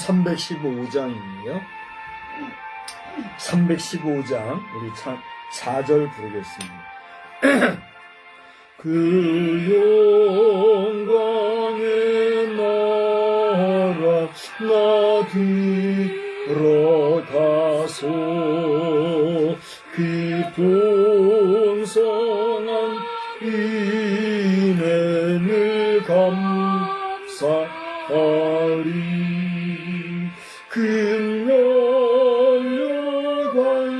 315장이에요. 315장 우리 4절 부르겠습니다. 그 영광의 나라 나 들어가소 그 풍성한 은혜를 감사하리 금연료관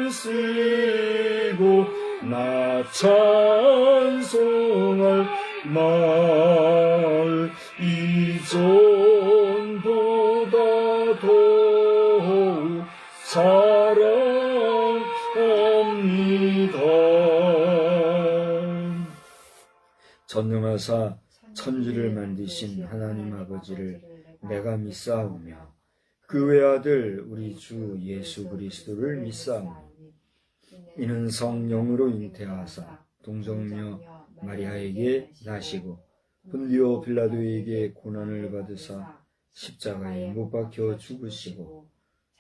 쓰고 나 찬송할 말 이전보다 더욱 사랑합니다. 전능하사 천지를 만드신 하나님 아버지를 내가 믿사오며 그 외아들 우리 주 예수 그리스도를 믿사오니 이는 성령으로 잉태하사 동정녀 마리아에게 나시고 본디오 빌라도에게 고난을 받으사 십자가에 못 박혀 죽으시고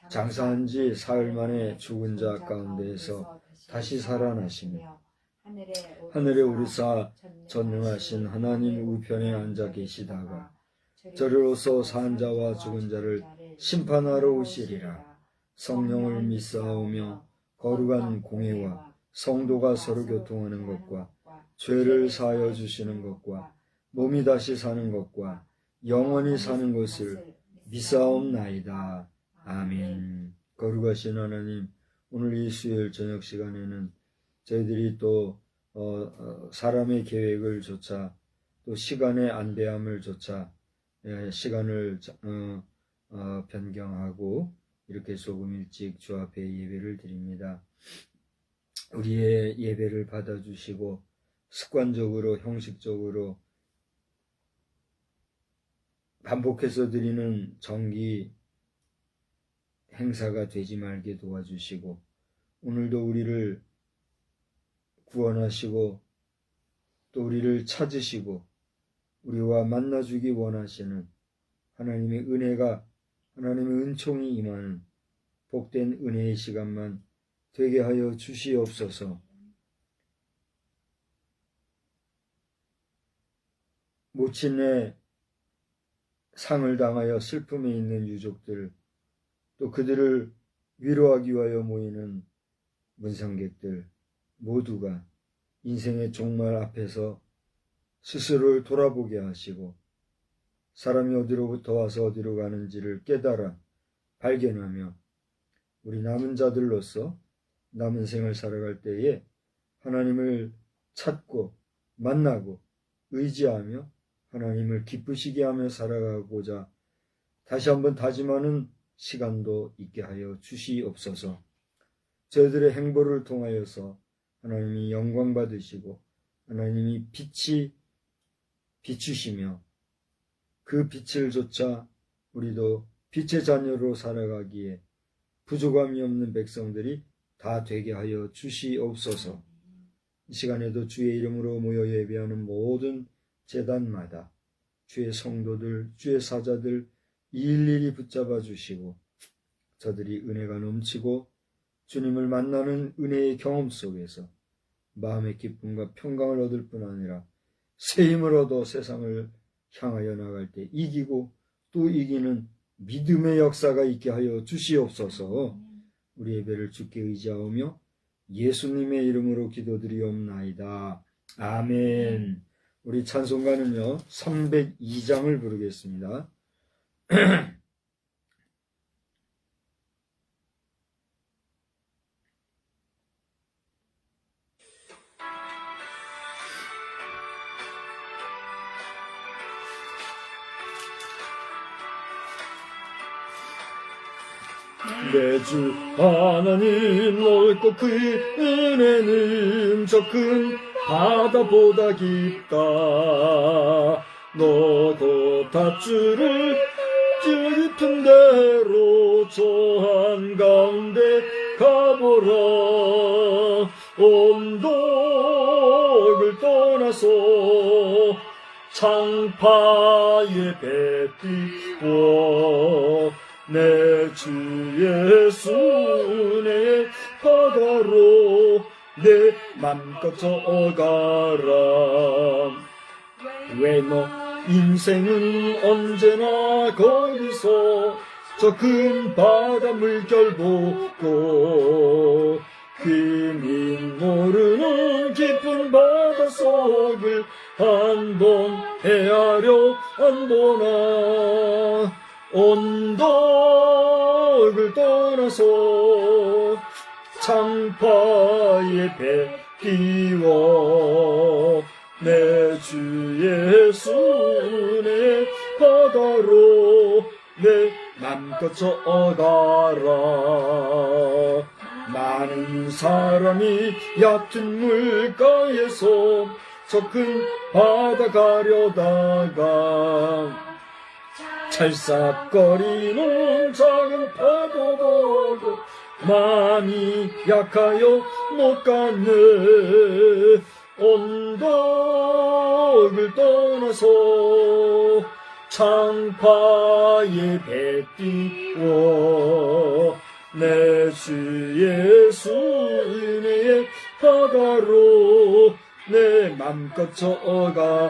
장사한 지 사흘 만에 죽은 자 가운데에서 다시 살아나시며 하늘에 오르사 전능하신 하나님 우편에 앉아 계시다가 저리로서 산 자와 죽은 자를 심판하러 오시리라. 성령을 믿사오며 거룩한 공회와 성도가 서로 교통하는 것과 죄를 사하여 주시는 것과 몸이 다시 사는 것과 영원히 사는 것을 믿사옵나이다. 아멘. 거룩하신 하나님, 오늘 이 수요일 저녁 시간에는 저희들이 또 사람의 계획을 조차 또 시간의 안배함을 조차 시간을 변경하고 이렇게 조금 일찍 주 앞에 예배를 드립니다. 우리의 예배를 받아주시고 습관적으로 형식적으로 반복해서 드리는 정기 행사가 되지 말게 도와주시고 오늘도 우리를 구원하시고 또 우리를 찾으시고 우리와 만나주기 원하시는 하나님의 은혜가 하나님의 은총이 임하는 복된 은혜의 시간만 되게 하여 주시옵소서. 모친의 상을 당하여 슬픔에 있는 유족들, 또 그들을 위로하기 위하여 모이는 문상객들 모두가 인생의 종말 앞에서 스스로를 돌아보게 하시고 사람이 어디로부터 와서 어디로 가는지를 깨달아 발견하며 우리 남은 자들로서 남은 생을 살아갈 때에 하나님을 찾고 만나고 의지하며 하나님을 기쁘시게 하며 살아가고자 다시 한번 다짐하는 시간도 있게 하여 주시옵소서. 저희들의 행보를 통하여서 하나님이 영광 받으시고 하나님이 빛이 비추시며 그 빛을 조차 우리도 빛의 자녀로 살아가기에 부족함이 없는 백성들이 다 되게 하여 주시옵소서. 이 시간에도 주의 이름으로 모여 예배하는 모든 제단마다 주의 성도들, 주의 사자들 일일이 붙잡아 주시고 저들이 은혜가 넘치고 주님을 만나는 은혜의 경험 속에서 마음의 기쁨과 평강을 얻을 뿐 아니라 새 힘을 얻어 세상을 향하여 나갈 때 이기고 또 이기는 믿음의 역사가 있게 하여 주시옵소서. 우리 예배를 주께 의지하오며 예수님의 이름으로 기도드리옵나이다. 아멘. 우리 찬송가는요 302장을 부르겠습니다. 내 주 하나님 넓고 그 은혜는 저 큰 바다보다 깊다. 너도 닷줄을 깊은 대로 저 한가운데 가보라. 언덕을 떠나서 창파에 뱉고 내 주 예수 내 바다로 내 맘껏 저어가라. 왜 너 인생은 언제나 거기서 저 큰 바다 물결 보고 그민 모르는 깊은 바닷속을 한번 헤아려 안 보나. 언덕을 떠나서 창파에 배 띄워 내 주 예수 은혜의 바다로 내 맘껏 저어가라. 많은 사람이 얕은 물가에서 저 큰 바다 가려다가 찰싹거리는 작은 파도 보고 마음이 약하여 못 갔네. 언덕을 떠나서 창파에 배 띄워 내 주 예수 은혜의 바다로 내 맘껏 저어가라.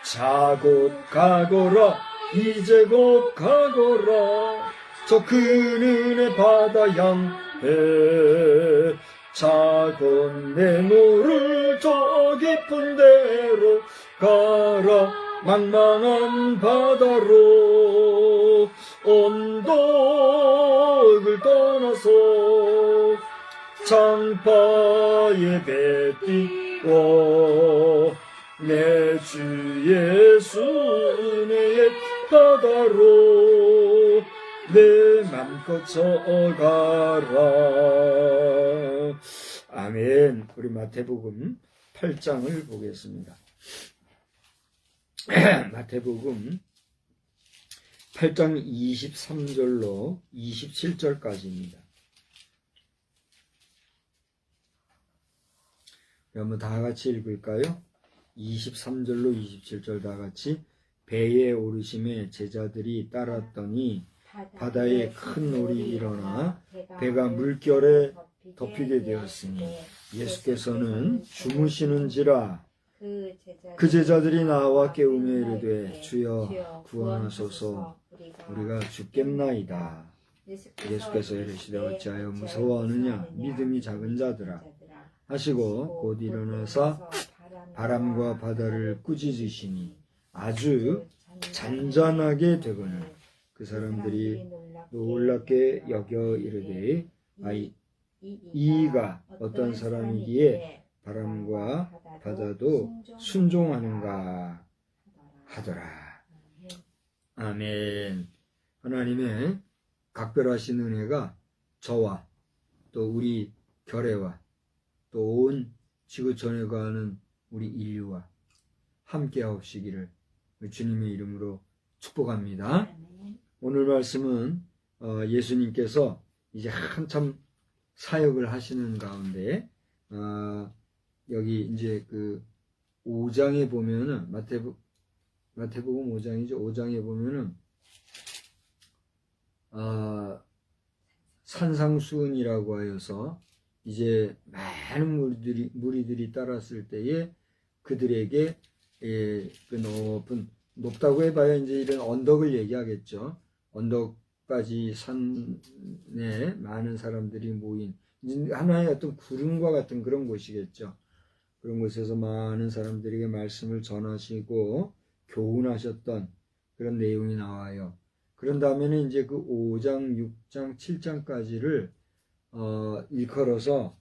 자 곧 가거라 이제 곧 가거라 저 큰 은혜 바다 양해. 자 곧 내노를 저 깊은 데로 가라. 망망한 바다로 언덕을 떠나서 창파에 배 띄워 내 주 예수 은혜의 바다로 내 맘껏 저어가라. 아멘. 우리 마태복음 8장을 보겠습니다. 마태복음 8장 23절로 27절까지입니다. 한번 다 같이 읽을까요? 23절로 27절 다 같이. 배에 오르심에 제자들이 따랐더니 바다에 큰 놀이 일어나 배가 물결에 덮이게 되었으니 예수께서는 주무시는지라. 그 제자들이 나와 깨우며 이르되 주여 구원하소서 우리가 죽겠나이다. 예수께서 이르시되 어찌하여 무서워하느냐 믿음이 작은 자들아 하시고 곧 일어나사 바람과 바다를 꾸짖으시니 아주 잔잔하게 되거늘 그 사람들이 놀랍게 여겨 이르되 이가 어떤 사람이기에 바람과 바다도 순종하는가 하더라. 아멘. 하나님의 각별하신 은혜가 저와 또 우리 결례와 또 온 지구촌에 가는 우리 인류와 함께 하옵시기를 주님의 이름으로 축복합니다. 오늘 말씀은 예수님께서 이제 한참 사역을 하시는 가운데 여기 이제 그 5장에 보면은 마태복음 5장이죠. 5장에 보면은 산상수훈이라고 하여서 이제 많은 무리들이 따랐을 때에 그들에게 그 높다고 해봐야 이제 이런 언덕을 얘기하겠죠. 언덕까지 산에 많은 사람들이 모인 하나의 어떤 구름과 같은 그런 곳이겠죠. 그런 곳에서 많은 사람들에게 말씀을 전하시고 교훈하셨던 그런 내용이 나와요. 그런 다음에는 이제 그 5장, 6장, 7장까지를 일컬어서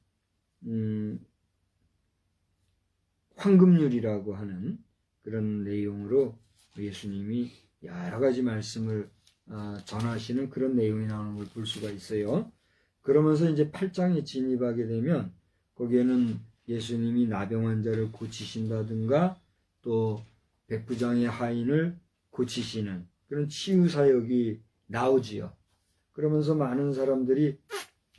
황금률이라고 하는 그런 내용으로 예수님이 여러 가지 말씀을 전하시는 그런 내용이 나오는 걸 볼 수가 있어요. 그러면서 이제 8장에 진입하게 되면 거기에는 예수님이 나병 환자를 고치신다든가 또 백부장의 하인을 고치시는 그런 치유 사역이 나오지요. 그러면서 많은 사람들이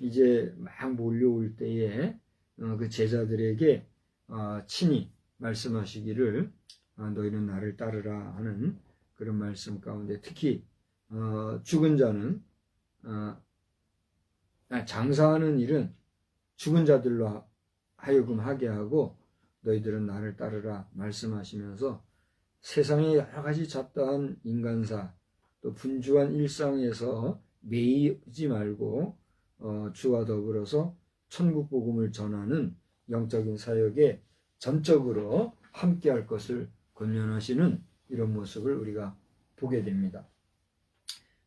이제 막 몰려올 때에 그 제자들에게 친히 말씀하시기를 너희는 나를 따르라 하는 그런 말씀 가운데 특히 죽은 자는 장사하는 일은 죽은 자들로 하여금 하게 하고 너희들은 나를 따르라 말씀하시면서 세상의 여러 가지 잡다한 인간사 또 분주한 일상에서 매이지 말고 주와 더불어서 천국 복음을 전하는 영적인 사역에 전적으로 함께할 것을 권면하시는 이런 모습을 우리가 보게 됩니다.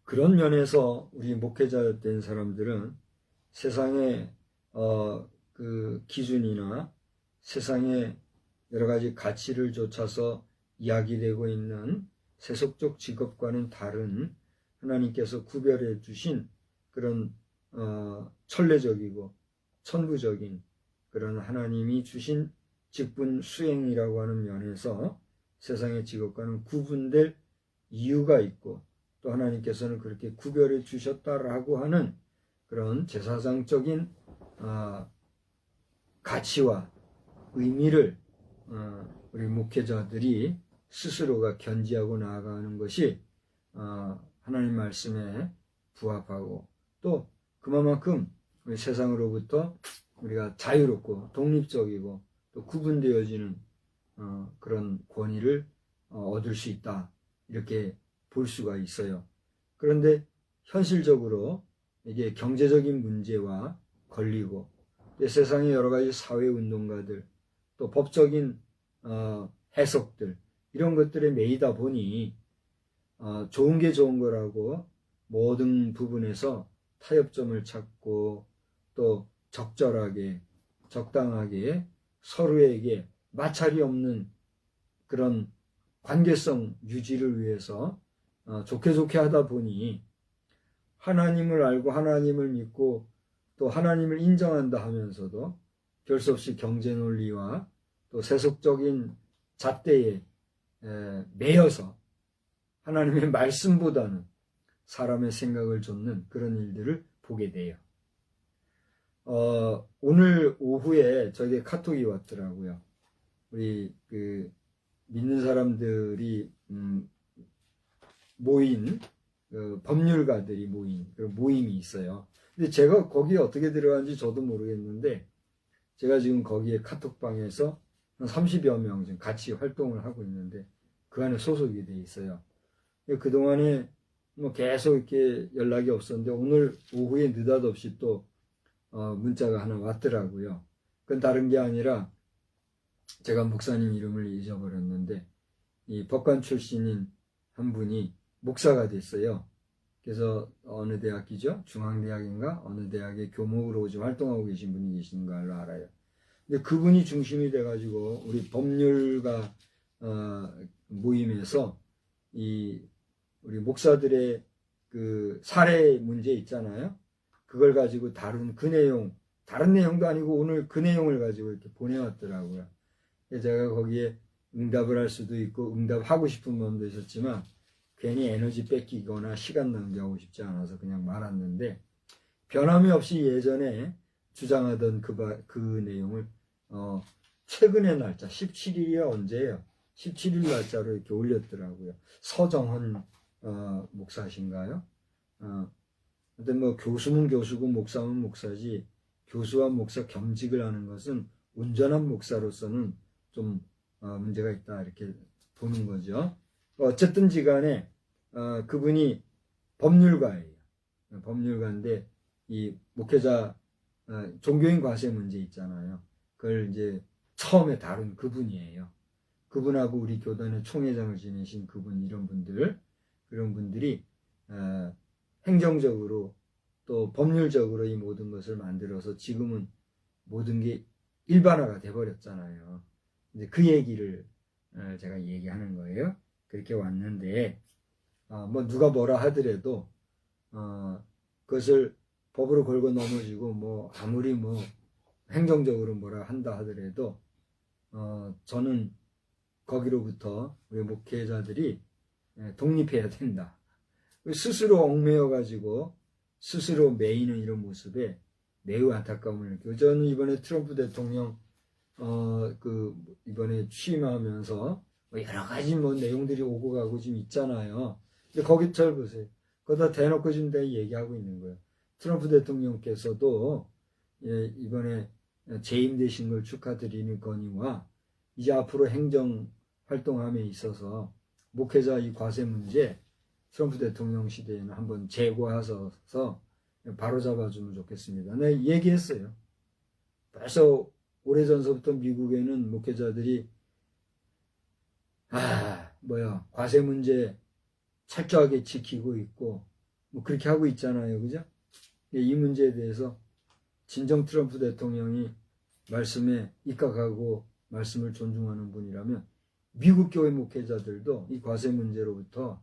그런 면에서 우리 목회자 된 사람들은 세상의 그 기준이나 세상의 여러 가지 가치를 좇아서 이야기되고 있는 세속적 직업과는 다른 하나님께서 구별해 주신 그런 천례적이고 천부적인 그런 하나님이 주신 직분 수행이라고 하는 면에서 세상의 직업과는 구분될 이유가 있고 또 하나님께서는 그렇게 구별해 주셨다라고 하는 그런 제사장적인 가치와 의미를 우리 목회자들이 스스로가 견지하고 나아가는 것이 하나님 말씀에 부합하고 또 그만큼 우리 세상으로부터 우리가 자유롭고 독립적이고 또 구분되어지는 그런 권위를 얻을 수 있다 이렇게 볼 수가 있어요. 그런데 현실적으로 이게 경제적인 문제와 걸리고 세상의 여러 가지 사회운동가들 또 법적인 해석들 이런 것들에 매이다 보니 좋은 게 좋은 거라고 모든 부분에서 타협점을 찾고 또 적절하게 적당하게 서로에게 마찰이 없는 그런 관계성 유지를 위해서 좋게 하다 보니 하나님을 알고 하나님을 믿고 또 하나님을 인정한다 하면서도 별 수 없이 경제 논리와 또 세속적인 잣대에 매여서 하나님의 말씀보다는 사람의 생각을 좇는 그런 일들을 보게 돼요. 오늘 오후에 저에게 카톡이 왔더라고요. 우리 그 믿는 사람들이 모인 법률가들이 모인 그런 모임이 있어요. 근데 제가 거기에 어떻게 들어간지 저도 모르겠는데 제가 지금 거기에 카톡방에서 한 30여 명 지금 같이 활동을 하고 있는데 그 안에 소속이 돼 있어요. 그동안에 뭐 계속 이렇게 연락이 없었는데 오늘 오후에 느닷없이 또 문자가 하나 왔더라고요. 그건 다른 게 아니라 제가 목사님 이름을 잊어버렸는데 이 법관 출신인 한 분이 목사가 됐어요. 그래서 어느 대학이죠? 중앙대학인가? 어느 대학에 교목으로 지금 활동하고 계신 분이 계신 걸로 알아요. 근데 그분이 중심이 돼가지고 우리 법률가 모임에서 이 우리 목사들의 그 사례 문제 있잖아요. 그걸 가지고 다룬 그 내용, 다른 내용도 아니고 오늘 그 내용을 가지고 이렇게 보내왔더라고요. 제가 거기에 응답을 할 수도 있고 응답하고 싶은 마음도 있었지만 괜히 에너지 뺏기거나 시간 낭비하고 싶지 않아서 그냥 말았는데 변함이 없이 예전에 주장하던 그 내용을 최근의 날짜 17일이 언제예요? 17일 날짜로 이렇게 올렸더라고요. 서정헌 목사신가요? 근데 뭐 교수는 교수고 목사는 목사지 교수와 목사 겸직을 하는 것은 온전한 목사로서는 좀 문제가 있다 이렇게 보는 거죠. 어쨌든지 간에 그분이 법률가예요. 법률가인데 이 목회자 종교인 과세 문제 있잖아요. 그걸 이제 처음에 다룬 그분이에요. 그분하고 우리 교단의 총회장을 지내신 그분 이런 분들 그런 분들이 행정적으로 또 법률적으로 이 모든 것을 만들어서 지금은 모든 게 일반화가 돼버렸잖아요. 이제 그 얘기를 제가 얘기하는 거예요. 그렇게 왔는데 뭐 누가 뭐라 하더라도 그것을 법으로 걸고 넘어지고 뭐 아무리 뭐 행정적으로 뭐라 한다 하더라도 저는 거기로부터 우리 목회자들이 독립해야 된다. 스스로 얽매여 가지고 스스로 매이는 이런 모습에 매우 안타까움을 느끼고 저는 이번에 트럼프 대통령 이번에 취임하면서 여러 가지 뭐 내용들이 오고 가고 지금 있잖아요. 근데 거기 잘 보세요. 거기다 대놓고 지금 내가 얘기하고 있는 거예요. 트럼프 대통령께서도 이번에 재임되신 걸 축하드리는 거니와 이제 앞으로 행정 활동함에 있어서 목회자 이 과세 문제 트럼프 대통령 시대에는 한번 제고하셔서 바로잡아주면 좋겠습니다. 네, 얘기했어요. 벌써 오래전서부터 미국에는 목회자들이 과세 문제 철저하게 지키고 있고 뭐 그렇게 하고 있잖아요. 그죠? 이 문제에 대해서 진정 트럼프 대통령이 말씀에 입각하고 말씀을 존중하는 분이라면 미국 교회 목회자들도 이 과세 문제로부터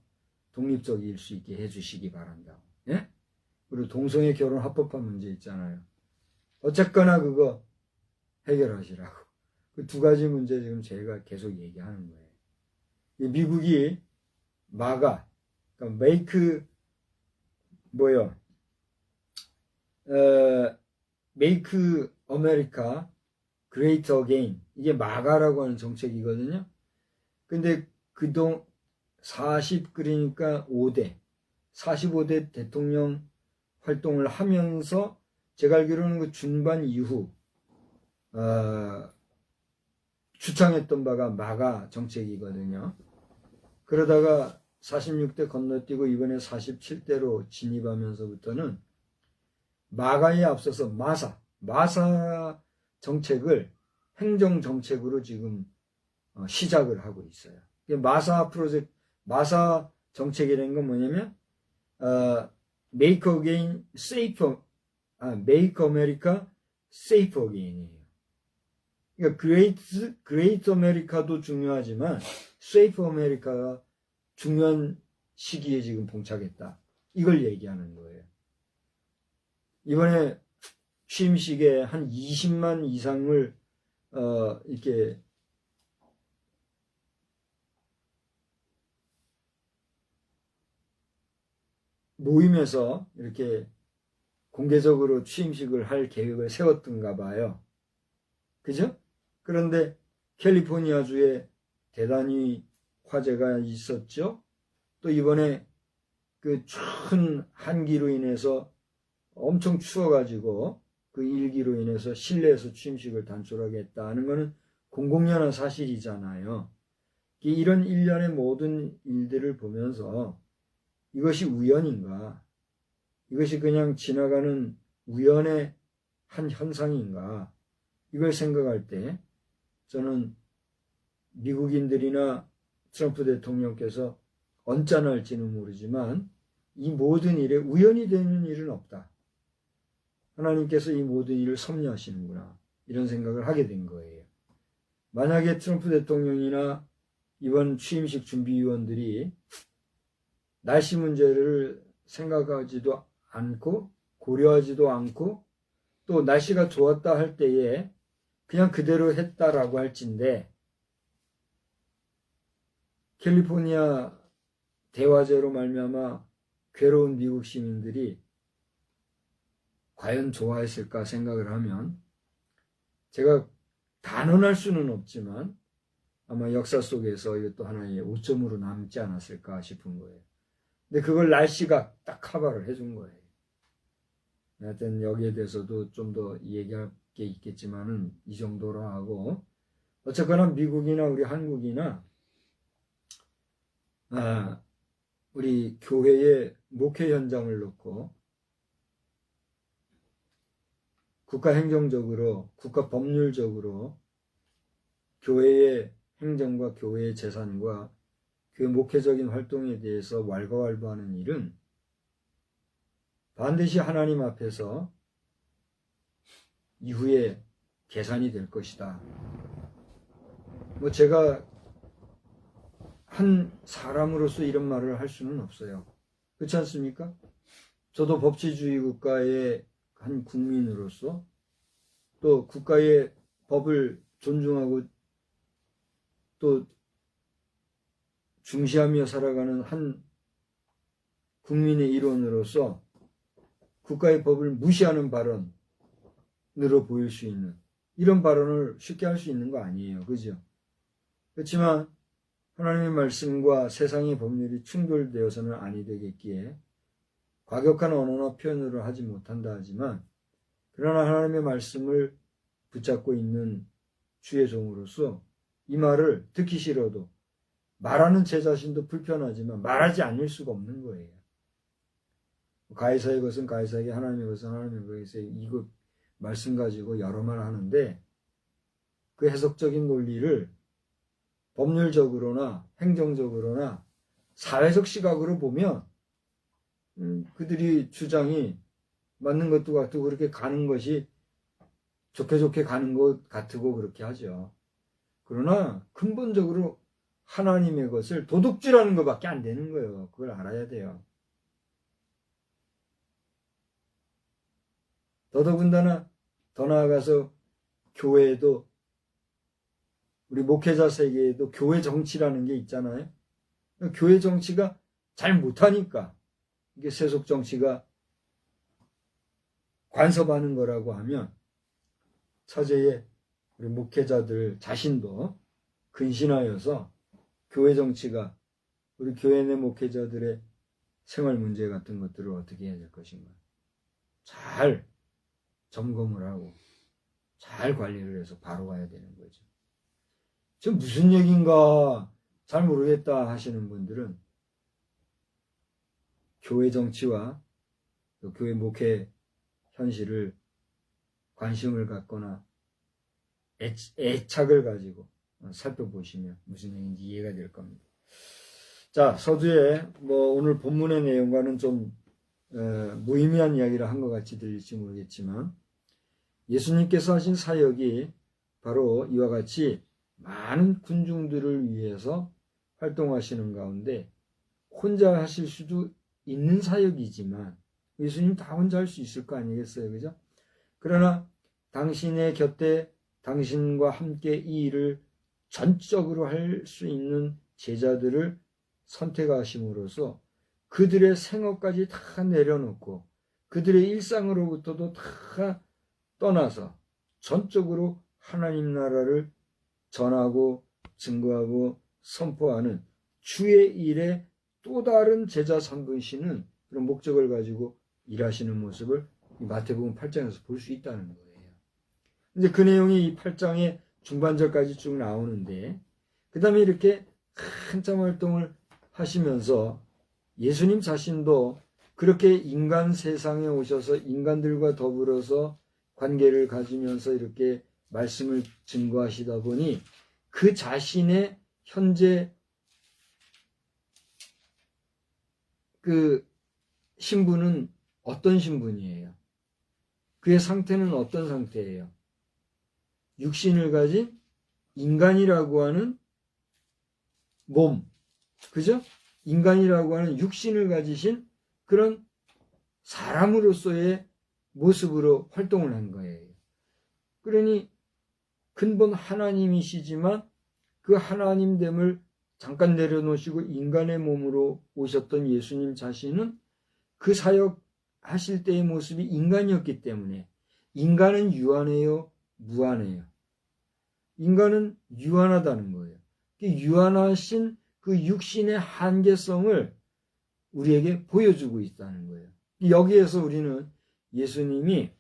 독립적일 수 있게 해주시기 바란다. 예? 그리고 동성애 결혼 합법화 문제 있잖아요. 어쨌거나 그거 해결하시라고. 그 두 가지 문제 지금 제가 계속 얘기하는 거예요. 미국이 마가, 그러니까 메이크 아메리카 그레이트 어게인, 이게 마가라고 하는 정책이거든요. 근데 그동 45대 대통령 활동을 하면서 제가 알기로는 그 중반 이후 주창했던 바가 마가 정책이거든요. 그러다가 46대 건너뛰고 이번에 47대로 진입하면서부터는 마가에 앞서서 마사 정책을 행정 정책으로 지금 시작을 하고 있어요. 마사 정책이라는 건 뭐냐면 Make America Safe Again이에요. 그러니까 Great America도 중요하지만 Safe America가 중요한 시기에 지금 봉착했다. 이걸 얘기하는 거예요. 이번에 취임식에 한 20만 이상을 이렇게 모임에서 이렇게 공개적으로 취임식을 할 계획을 세웠던가 봐요. 그죠? 그런데 캘리포니아주에 대단히 화재가 있었죠. 또 이번에 그 큰 한기로 인해서 엄청 추워가지고 그 일기로 인해서 실내에서 취임식을 단촐하게 했다는 것은 공공연한 사실이잖아요. 이런 일련의 모든 일들을 보면서 이것이 우연인가? 이것이 그냥 지나가는 우연의 한 현상인가? 이걸 생각할 때 저는 미국인들이나 트럼프 대통령께서 언짢아할지는 모르지만 이 모든 일에 우연이 되는 일은 없다. 하나님께서 이 모든 일을 섭리하시는구나. 이런 생각을 하게 된 거예요. 만약에 트럼프 대통령이나 이번 취임식 준비위원들이 날씨 문제를 생각하지도 않고 고려하지도 않고 또 날씨가 좋았다 할 때에 그냥 그대로 했다라고 할진데 캘리포니아 대화재로 말미암아 괴로운 미국 시민들이 과연 좋아했을까 생각을 하면 제가 단언할 수는 없지만 아마 역사 속에서 이것도 하나의 오점으로 남지 않았을까 싶은 거예요. 근데 그걸 날씨가 딱 커버를 해준 거예요. 하여튼 여기에 대해서도 좀 더 얘기할 게 있겠지만은 이 정도로 하고 어쨌거나 미국이나 우리 한국이나 우리 교회의 목회 현장을 놓고 국가 행정적으로, 국가 법률적으로 교회의 행정과 교회의 재산과 교회 목회적인 활동에 대해서 왈가왈부하는 일은 반드시 하나님 앞에서 이후에 계산이 될 것이다. 뭐 제가 한 사람으로서 이런 말을 할 수는 없어요. 그렇지 않습니까? 저도 법치주의 국가의 한 국민으로서 또 국가의 법을 존중하고 또 중시하며 살아가는 한 국민의 일원으로서 국가의 법을 무시하는 발언으로 보일 수 있는 이런 발언을 쉽게 할 수 있는 거 아니에요. 그죠? 그렇지만 하나님의 말씀과 세상의 법률이 충돌되어서는 아니 되겠기에 과격한 언어나 표현으로 하지 못한다 하지만 그러나 하나님의 말씀을 붙잡고 있는 주의 종으로서 이 말을 듣기 싫어도 말하는 제 자신도 불편하지만 말하지 않을 수가 없는 거예요. 가이사의 것은 가이사에게, 하나님의 것은 하나님의 것에, 이거 말씀 가지고 여러 말 하는데 그 해석적인 논리를 법률적으로나 행정적으로나 사회적 시각으로 보면 그들이 주장이 맞는 것도 같고 그렇게 가는 것이 좋게 가는 것 같고 그렇게 하죠. 그러나 근본적으로 하나님의 것을 도둑질하는 것밖에 안 되는 거예요. 그걸 알아야 돼요. 더더군다나 더 나아가서 교회에도, 우리 목회자 세계에도 교회 정치라는 게 있잖아요. 교회 정치가 잘 못하니까 이게 세속 정치가 관섭하는 거라고 하면 차제에 우리 목회자들 자신도 근신하여서 교회 정치가, 우리 교회 내 목회자들의 생활 문제 같은 것들을 어떻게 해야 될 것인가 잘 점검을 하고 잘 관리를 해서 바로 가야 되는 거죠. 저 무슨 얘기인가 잘 모르겠다 하시는 분들은 교회 정치와 또 교회 목회 현실을 관심을 갖거나 애착을 가지고 살펴보시면 무슨 얘기인지 이해가 될 겁니다. 자, 서두에 오늘 본문의 내용과는 좀 무의미한 이야기를 한 것 같이 들릴지 모르겠지만 예수님께서 하신 사역이 바로 이와 같이 많은 군중들을 위해서 활동하시는 가운데 혼자 하실 수도 있는 사역이지만 예수님 다 혼자 할 수 있을 거 아니겠어요, 그죠? 그러나 당신의 곁에 당신과 함께 이 일을 전적으로 할 수 있는 제자들을 선택하심으로써 그들의 생업까지 다 내려놓고 그들의 일상으로부터도 다 떠나서 전적으로 하나님 나라를 전하고 증거하고 선포하는 주의 일에 또 다른 제자 삼으시는 그런 목적을 가지고 일하시는 모습을 이 마태복음 8장에서 볼 수 있다는 거예요. 이제 그 내용이 이 8장의 중반절까지 쭉 나오는데 그 다음에 이렇게 한참 활동을 하시면서 예수님 자신도 그렇게 인간 세상에 오셔서 인간들과 더불어서 관계를 가지면서 이렇게 말씀을 증거하시다 보니 그 자신의 현재 그 신분은 어떤 신분이에요? 그의 상태는 어떤 상태예요? 육신을 가진 인간이라고 하는 몸, 그죠? 인간이라고 하는 육신을 가지신 그런 사람으로서의 모습으로 활동을 한 거예요. 그러니 근본 하나님이시지만 그 하나님됨을 잠깐 내려놓으시고 인간의 몸으로 오셨던 예수님 자신은 그 사역 하실 때의 모습이 인간이었기 때문에 인간은 유한해요, 무한해요. 인간은 유한하다는 거예요. 유한하신 그 육신의 한계성을 우리에게 보여주고 있다는 거예요. 여기에서 우리는 예수님이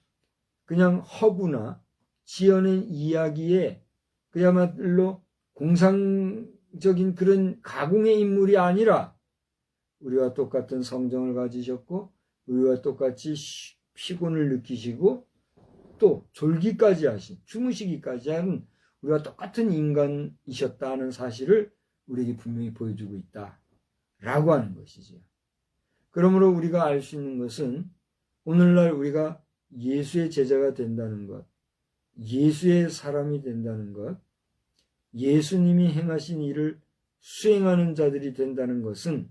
그냥 허구나 지어낸 이야기에 그야말로 공상적인 그런 가공의 인물이 아니라 우리와 똑같은 성정을 가지셨고 우리와 똑같이 피곤을 느끼시고 또 졸기까지 하신, 주무시기까지 하는 우리와 똑같은 인간이셨다는 사실을 우리에게 분명히 보여주고 있다라고 하는 것이지요. 그러므로 우리가 알 수 있는 것은 오늘날 우리가 예수의 제자가 된다는 것, 예수의 사람이 된다는 것, 예수님이 행하신 일을 수행하는 자들이 된다는 것은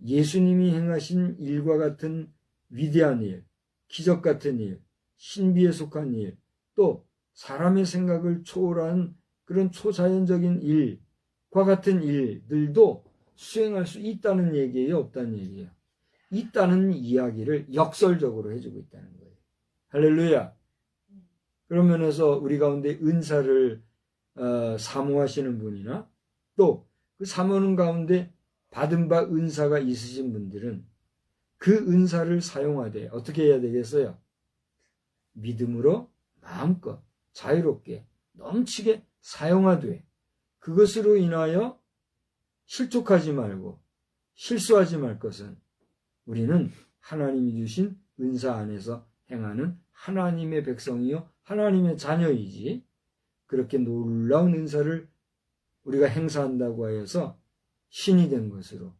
예수님이 행하신 일과 같은 위대한 일, 기적 같은 일, 신비에 속한 일, 또 사람의 생각을 초월한 그런 초자연적인 일과 같은 일들도 수행할 수 있다는 얘기예요, 없다는 얘기예요? 있다는 이야기를 역설적으로 해주고 있다는 거예요. 할렐루야. 그런 면에서 우리 가운데 은사를 사모하시는 분이나 또 그 사모하는 가운데 받은 바 은사가 있으신 분들은 그 은사를 사용하되 어떻게 해야 되겠어요? 믿음으로 마음껏 자유롭게 넘치게 사용하되 그것으로 인하여 실족하지 말고 실수하지 말 것은 우리는 하나님이 주신 은사 안에서 행하는 하나님의 백성이요 하나님의 자녀이지 그렇게 놀라운 은사를 우리가 행사한다고 하여서 신이 된 것으로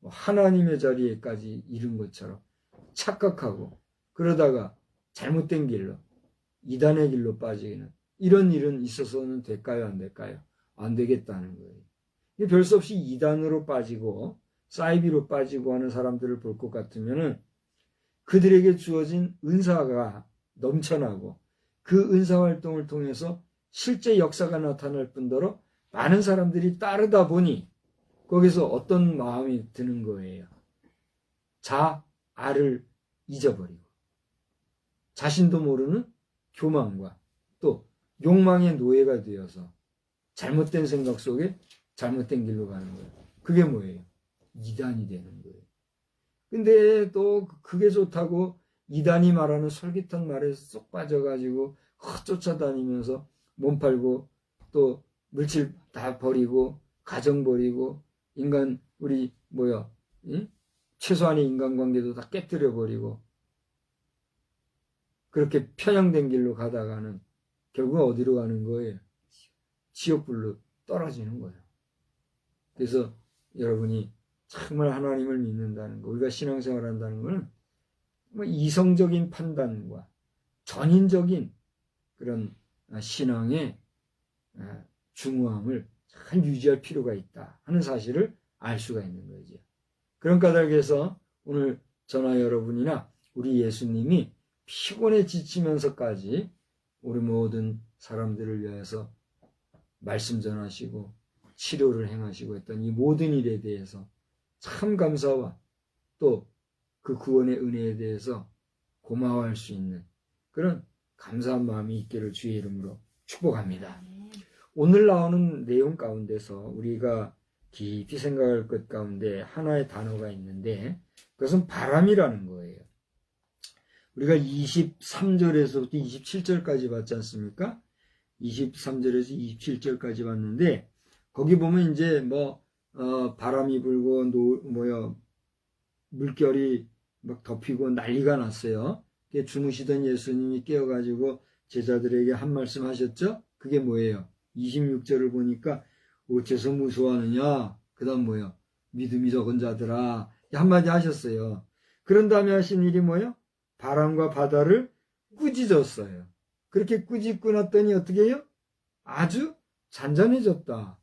하나님의 자리에까지 이른 것처럼 착각하고 그러다가 잘못된 길로 이단의 길로 빠지는 이런 일은 있어서는 될까요? 안 될까요? 안 되겠다는 거예요. 별 수 없이 이단으로 빠지고 사이비로 빠지고 하는 사람들을 볼 것 같으면은 그들에게 주어진 은사가 넘쳐나고 그 은사 활동을 통해서 실제 역사가 나타날 뿐더러 많은 사람들이 따르다 보니 거기서 어떤 마음이 드는 거예요. 자아를 잊어버리고 자신도 모르는 교만과 또 욕망의 노예가 되어서 잘못된 생각 속에 잘못된 길로 가는 거예요. 그게 뭐예요? 이단이 되는 거예요. 근데 또 그게 좋다고 이단이 말하는 솔깃한 말에 쏙 빠져가지고 쫓아다니면서 몸 팔고 또 물질 다 버리고 가정 버리고 인간 우리 응? 최소한의 인간관계도 다 깨뜨려 버리고 그렇게 편향된 길로 가다가는 결국 어디로 가는 거예요? 지옥불로 떨어지는 거예요. 그래서 여러분이 정말 하나님을 믿는다는 거, 우리가 신앙생활 한다는 것은 이성적인 판단과 전인적인 그런 신앙의 중후함을 잘 유지할 필요가 있다 하는 사실을 알 수가 있는 거죠. 그런 까닭에서 오늘 저나 여러분이나 우리 예수님이 피곤에 지치면서까지 우리 모든 사람들을 위해서 말씀 전하시고 치료를 행하시고 했던 이 모든 일에 대해서 참 감사와 또 그 구원의 은혜에 대해서 고마워할 수 있는 그런 감사한 마음이 있기를 주의 이름으로 축복합니다. 오늘 나오는 내용 가운데서 우리가 깊이 생각할 것 가운데 하나의 단어가 있는데 그것은 바람이라는 거예요. 우리가 23절에서부터 27절까지 봤지 않습니까? 23절에서 27절까지 봤는데 거기 보면 이제 바람이 불고 물결이 막 덮이고 난리가 났어요. 주무시던 예수님이 깨어가지고 제자들에게 한 말씀 하셨죠? 그게 뭐예요? 26절을 보니까 어째서 무서워하느냐? 그 다음 뭐예요? 믿음이 적은 자들아. 한마디 하셨어요. 그런 다음에 하신 일이 뭐예요? 바람과 바다를 꾸짖었어요. 그렇게 꾸짖고 났더니 어떻게 해요? 아주 잔잔해졌다.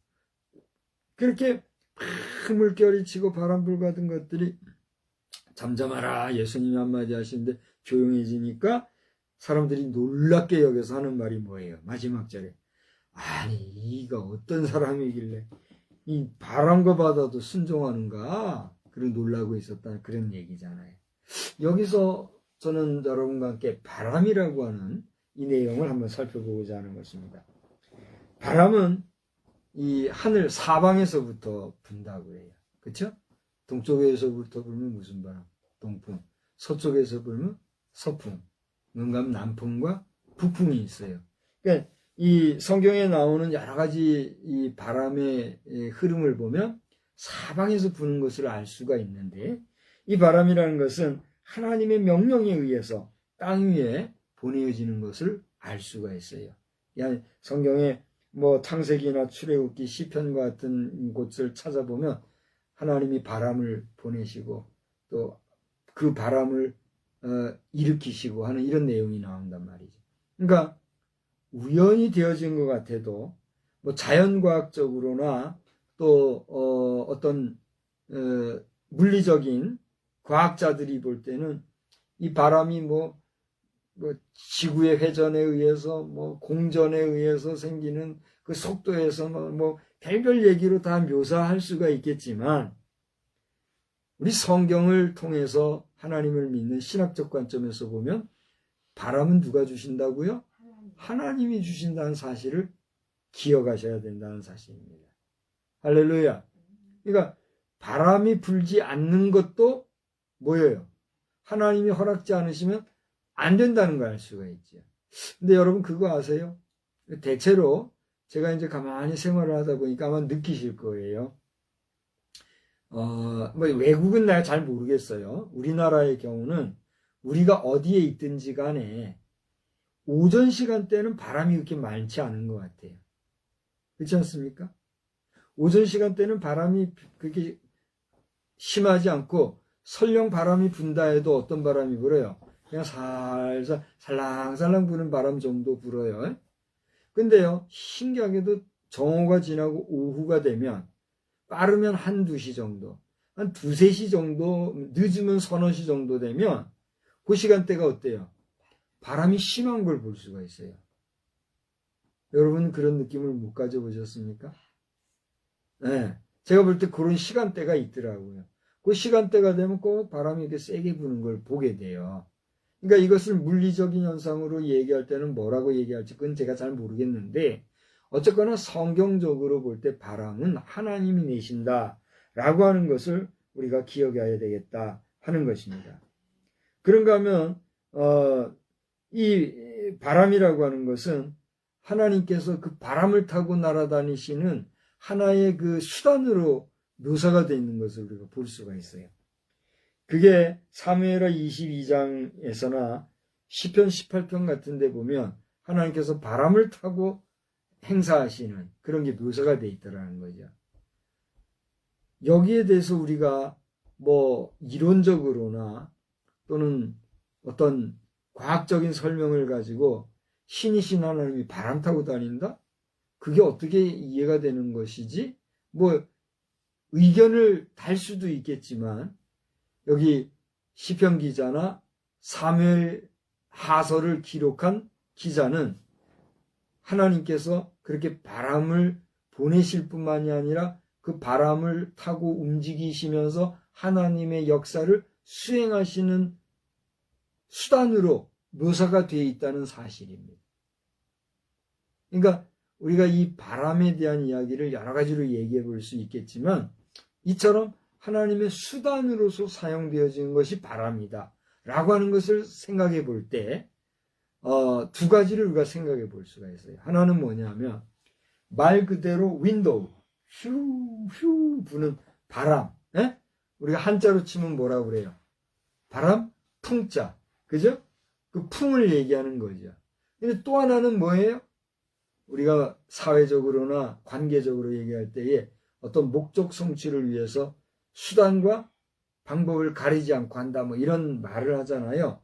그렇게 막 물결이 치고 바람 불 같은 것들이 잠잠하라 예수님이 한마디 하시는데 조용해지니까 사람들이 놀랍게 여겨서 하는 말이 뭐예요? 마지막 절에 아니 이가 어떤 사람이길래 이 바람과 바다도 순종하는가? 그런 놀라고 있었다는 그런 얘기잖아요. 여기서 저는 여러분과 함께 바람이라고 하는 이 내용을 한번 살펴보고자 하는 것입니다. 바람은 이 하늘 사방에서부터 분다고 해요. 그렇죠? 동쪽에서부터 불면 무슨 바람? 동풍. 서쪽에서 불면 서풍. 뭔가 남풍과 북풍이 있어요. 그러니까 이 성경에 나오는 여러 가지 이 바람의 흐름을 보면 사방에서 부는 것을 알 수가 있는데 이 바람이라는 것은 하나님의 명령에 의해서 땅 위에 보내어지는 것을 알 수가 있어요. 성경에 창세기나 출애굽기 시편 같은 곳을 찾아보면 하나님이 바람을 보내시고 또 그 바람을 일으키시고 하는 이런 내용이 나온단 말이죠. 그러니까 우연히 되어진 것 같아도 자연과학적으로나 또 어떤 물리적인 과학자들이 볼 때는 이 바람이 지구의 회전에 의해서 공전에 의해서 생기는 그 속도에서 별별 얘기로 다 묘사할 수가 있겠지만 우리 성경을 통해서 하나님을 믿는 신학적 관점에서 보면 바람은 누가 주신다고요? 하나님이 주신다는 사실을 기억하셔야 된다는 사실입니다. 할렐루야. 그러니까 바람이 불지 않는 것도 뭐예요? 하나님이 허락지 않으시면 안 된다는 걸 알 수가 있죠. 근데 여러분 그거 아세요? 대체로 제가 이제 가만히 생활을 하다 보니까 아마 느끼실 거예요. 뭐 외국은 내가 잘 모르겠어요. 우리나라의 경우는 우리가 어디에 있든지 간에 오전 시간대는 바람이 그렇게 많지 않은 것 같아요. 그렇지 않습니까? 오전 시간대는 바람이 그렇게 심하지 않고 설령 바람이 분다 해도 어떤 바람이 불어요? 그냥 살살 살랑살랑 부는 바람 정도 불어요. 근데요, 신기하게도 정오가 지나고 오후가 되면 빠르면 한 2시 정도, 한 2, 3시 정도, 늦으면 서너 시 정도 되면 그 시간대가 어때요? 바람이 심한 걸 볼 수가 있어요. 여러분 그런 느낌을 못 가져보셨습니까? 네, 제가 볼 때 그런 시간대가 있더라고요. 그 시간대가 되면 꼭 바람이 이렇게 세게 부는 걸 보게 돼요. 그러니까 이것을 물리적인 현상으로 얘기할 때는 뭐라고 얘기할지 그건 제가 잘 모르겠는데 어쨌거나 성경적으로 볼 때 바람은 하나님이 내신다 라고 하는 것을 우리가 기억해야 되겠다 하는 것입니다. 그런가 하면 이 바람이라고 하는 것은 하나님께서 그 바람을 타고 날아다니시는 하나의 그 수단으로 묘사가 되어 있는 것을 우리가 볼 수가 있어요. 그게 사무엘하 22장에서나 시편 18편 같은 데 보면 하나님께서 바람을 타고 행사하시는 그런 게 묘사가 되어 있다는 거죠. 여기에 대해서 우리가 뭐 이론적으로나 또는 어떤 과학적인 설명을 가지고 신이신 하나님이 바람 타고 다닌다? 그게 어떻게 이해가 되는 것이지? 뭐 의견을 달 수도 있겠지만 여기 시편 기자나 사무엘 하서를 기록한 기자는 하나님께서 그렇게 바람을 보내실 뿐만이 아니라 그 바람을 타고 움직이시면서 하나님의 역사를 수행하시는 수단으로 묘사가 되어 있다는 사실입니다. 그러니까 우리가 이 바람에 대한 이야기를 여러 가지로 얘기해 볼 수 있겠지만 이처럼 하나님의 수단으로서 사용되어지는 것이 바람이다 라고 하는 것을 생각해 볼 때 두 가지를 우리가 생각해 볼 수가 있어요. 하나는 뭐냐면 말 그대로 윈도우 휴휴 부는 바람, 에? 우리가 한자로 치면 뭐라고 그래요? 바람 풍자, 그죠? 그 풍을 얘기하는 거죠. 근데 또 하나는 뭐예요? 우리가 사회적으로나 관계적으로 얘기할 때에 어떤 목적 성취를 위해서 수단과 방법을 가리지 않고 한다 뭐 이런 말을 하잖아요.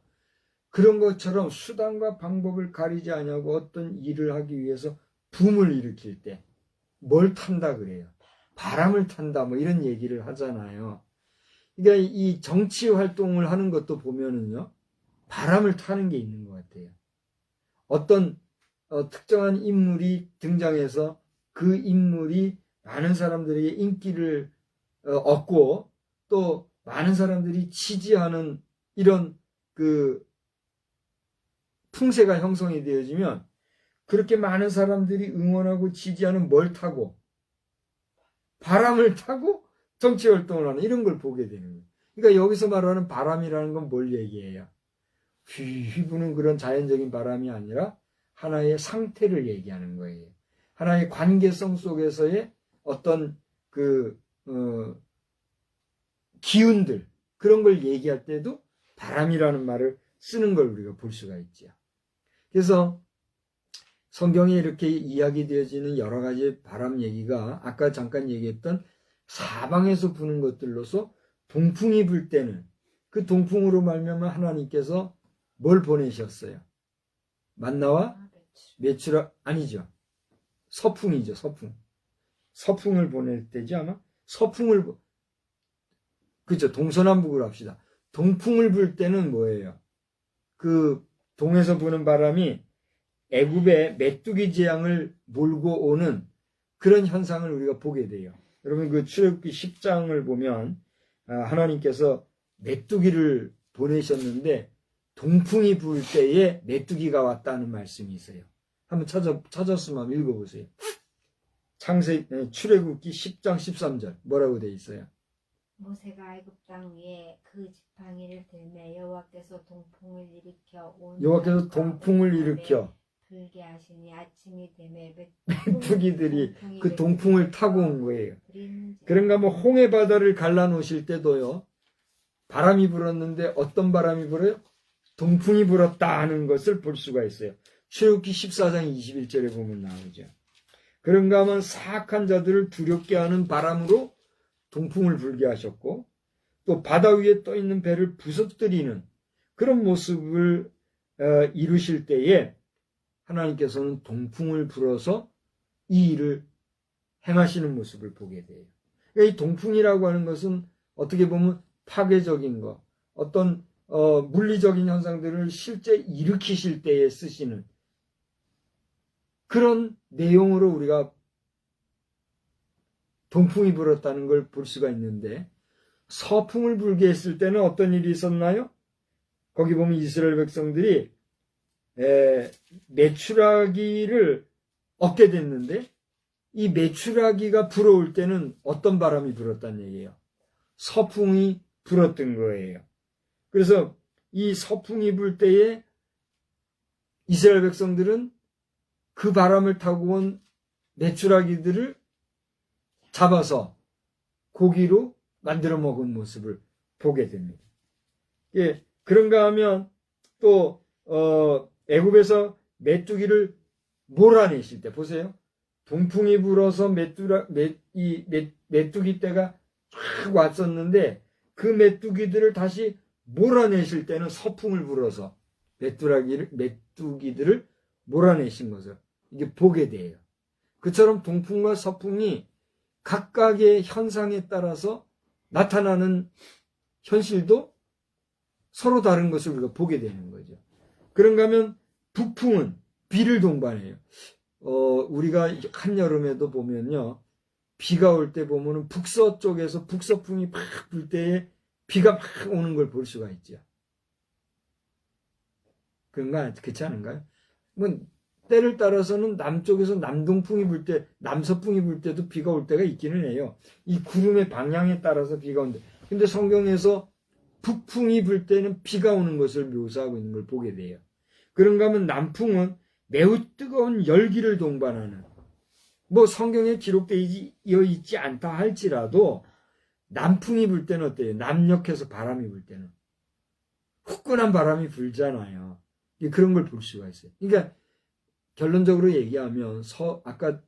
그런 것처럼 수단과 방법을 가리지 않냐고 어떤 일을 하기 위해서 붐을 일으킬 때 뭘 탄다 그래요? 바람을 탄다 뭐 이런 얘기를 하잖아요. 그러니까 이 정치 활동을 하는 것도 보면은요. 바람을 타는 게 있는 것 같아요. 어떤 특정한 인물이 등장해서 그 인물이 많은 사람들에게 인기를 얻고 또 많은 사람들이 지지하는 이런 그 풍세가 형성이 되어지면 그렇게 많은 사람들이 응원하고 지지하는 뭘 타고 바람을 타고 정치활동을 하는 이런 걸 보게 되는 거예요. 그러니까 여기서 말하는 바람이라는 건 뭘 얘기해요? 휘휘 부는 그런 자연적인 바람이 아니라 하나의 상태를 얘기하는 거예요. 하나의 관계성 속에서의 어떤 기운들 그런 걸 얘기할 때도 바람이라는 말을 쓰는 걸 우리가 볼 수가 있죠. 그래서 성경에 이렇게 이야기되어지는 여러 가지 바람 얘기가 아까 잠깐 얘기했던 사방에서 부는 것들로서 동풍이 불 때는 그 동풍으로 말미암아 하나님께서 뭘 보내셨어요? 만나와 메추라 아니죠. 서풍이죠. 서풍. 서풍을 보낼 때지 아마 서풍을 그죠. 동서남북으로 합시다. 동풍을 불 때는 뭐예요? 그 동에서 부는 바람이 애굽의 메뚜기 재앙을 몰고 오는 그런 현상을 우리가 보게 돼요. 여러분 그 출애굽기 10장을 보면 하나님께서 메뚜기를 보내셨는데 동풍이 불 때에 메뚜기가 왔다는 말씀이 있어요. 한번 찾았으면 한번 읽어보세요. 출애굽기 10장 13절 뭐라고 돼 있어요? 모세가 애굽 땅 위에 그 지팡이를 들매 여호와께서 동풍을 일으켜 온 여호와께서 땅과 동풍을 온 일으켜 불게 하시니 아침이 되매 메뚜기들이 그 동풍을 타고 온 거예요. 그런가 뭐 홍해 바다를 갈라놓으실 때도요, 바람이 불었는데 어떤 바람이 불어요? 동풍이 불었다 하는 것을 볼 수가 있어요. 출애굽기 14장 21절에 보면 나오죠. 그런가 하면 사악한 자들을 두렵게 하는 바람으로 동풍을 불게 하셨고, 또 바다 위에 떠 있는 배를 부서뜨리는 그런 모습을 이루실 때에 하나님께서는 동풍을 불어서 이 일을 행하시는 모습을 보게 돼요. 그러니까 이 동풍이라고 하는 것은 어떻게 보면 파괴적인 것, 어떤 물리적인 현상들을 실제 일으키실 때에 쓰시는 그런 내용으로 우리가 동풍이 불었다는 걸 볼 수가 있는데, 서풍을 불게 했을 때는 어떤 일이 있었나요? 거기 보면 이스라엘 백성들이 메추라기를 얻게 됐는데, 이 메추라기가 불어올 때는 어떤 바람이 불었다는 얘기예요? 서풍이 불었던 거예요. 그래서 이 서풍이 불 때에 이스라엘 백성들은 그 바람을 타고 온 메추라기들을 잡아서 고기로 만들어 먹은 모습을 보게 됩니다. 예, 그런가 하면 또 애굽에서 메뚜기를 몰아내실 때 보세요. 동풍이 불어서 메뚜기 떼가 쫙 왔었는데 그 메뚜기들을 다시 몰아내실 때는 서풍을 불어서 메뚜기들을 몰아내신 것을 이게 보게 돼요. 그처럼 동풍과 서풍이 각각의 현상에 따라서 나타나는 현실도 서로 다른 것을 우리가 보게 되는 거죠. 그런가 하면 북풍은 비를 동반해요. 우리가 한여름에도 보면요, 비가 올 때 보면은 북서쪽에서 북서풍이 막 불 때에 비가 막 오는 걸 볼 수가 있죠. 그런가, 그렇지 않은가요? 뭐, 때를 따라서는 남쪽에서 남동풍이 불 때, 남서풍이 불 때도 비가 올 때가 있기는 해요. 이 구름의 방향에 따라서 비가 온대. 근데 성경에서 북풍이 불 때는 비가 오는 것을 묘사하고 있는 걸 보게 돼요. 그런가 하면 남풍은 매우 뜨거운 열기를 동반하는, 뭐 성경에 기록되어 있지 않다 할지라도 남풍이 불 때는 어때요? 남녘에서 바람이 불 때는 후끈한 바람이 불잖아요. 그런 걸 볼 수가 있어요. 그러니까 결론적으로 얘기하면 아까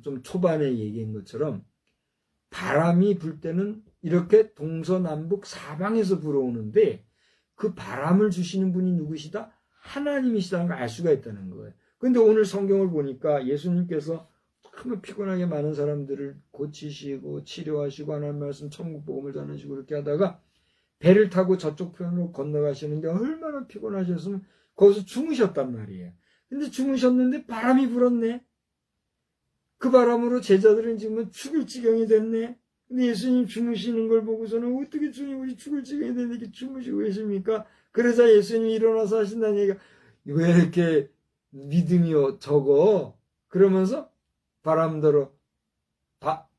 좀 초반에 얘기한 것처럼 바람이 불 때는 이렇게 동서남북 사방에서 불어오는데 그 바람을 주시는 분이 누구시다? 하나님이시다는 걸 알 수가 있다는 거예요. 그런데 오늘 성경을 보니까 예수님께서 정말 피곤하게 많은 사람들을 고치시고 치료하시고 하나님 말씀 천국 복음을 전하시고 이렇게 하다가 배를 타고 저쪽 편으로 건너가시는데 얼마나 피곤하셨으면 거기서 주무셨단 말이에요. 근데 주무셨는데 바람이 불었네. 그 바람으로 제자들은 지금 죽을 지경이 됐네. 근데 예수님 주무시는 걸 보고서는 어떻게 주님이 죽을 지경이 됐는데 이렇게 주무시고 계십니까? 그러자 예수님이 일어나서 하신다는 얘기가, 왜 이렇게 믿음이 적어? 그러면서 바람들어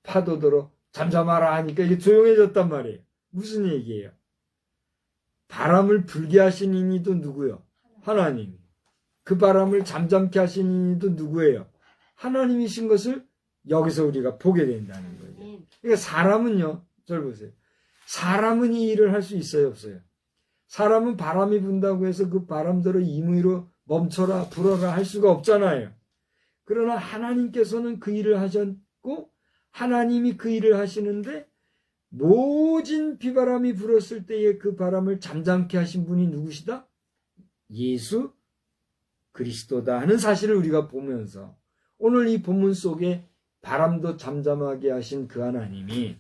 파도들어 잠잠하라 하니까 이게 조용해졌단 말이에요. 무슨 얘기예요? 바람을 불게 하신 이도 누구요? 하나님. 그 바람을 잠잠케 하신 이도 누구예요? 하나님이신 것을 여기서 우리가 보게 된다는 거죠. 그러니까 사람은요, 절 보세요. 사람은 이 일을 할 수 있어요, 없어요? 사람은 바람이 분다고 해서 그 바람대로 임의로 멈춰라, 불어라 할 수가 없잖아요. 그러나 하나님께서는 그 일을 하셨고 하나님이 그 일을 하시는데 모진 비바람이 불었을 때에 그 바람을 잠잠케 하신 분이 누구시다? 예수 그리스도다 하는 사실을 우리가 보면서 오늘 이 본문 속에 바람도 잠잠하게 하신 그 하나님이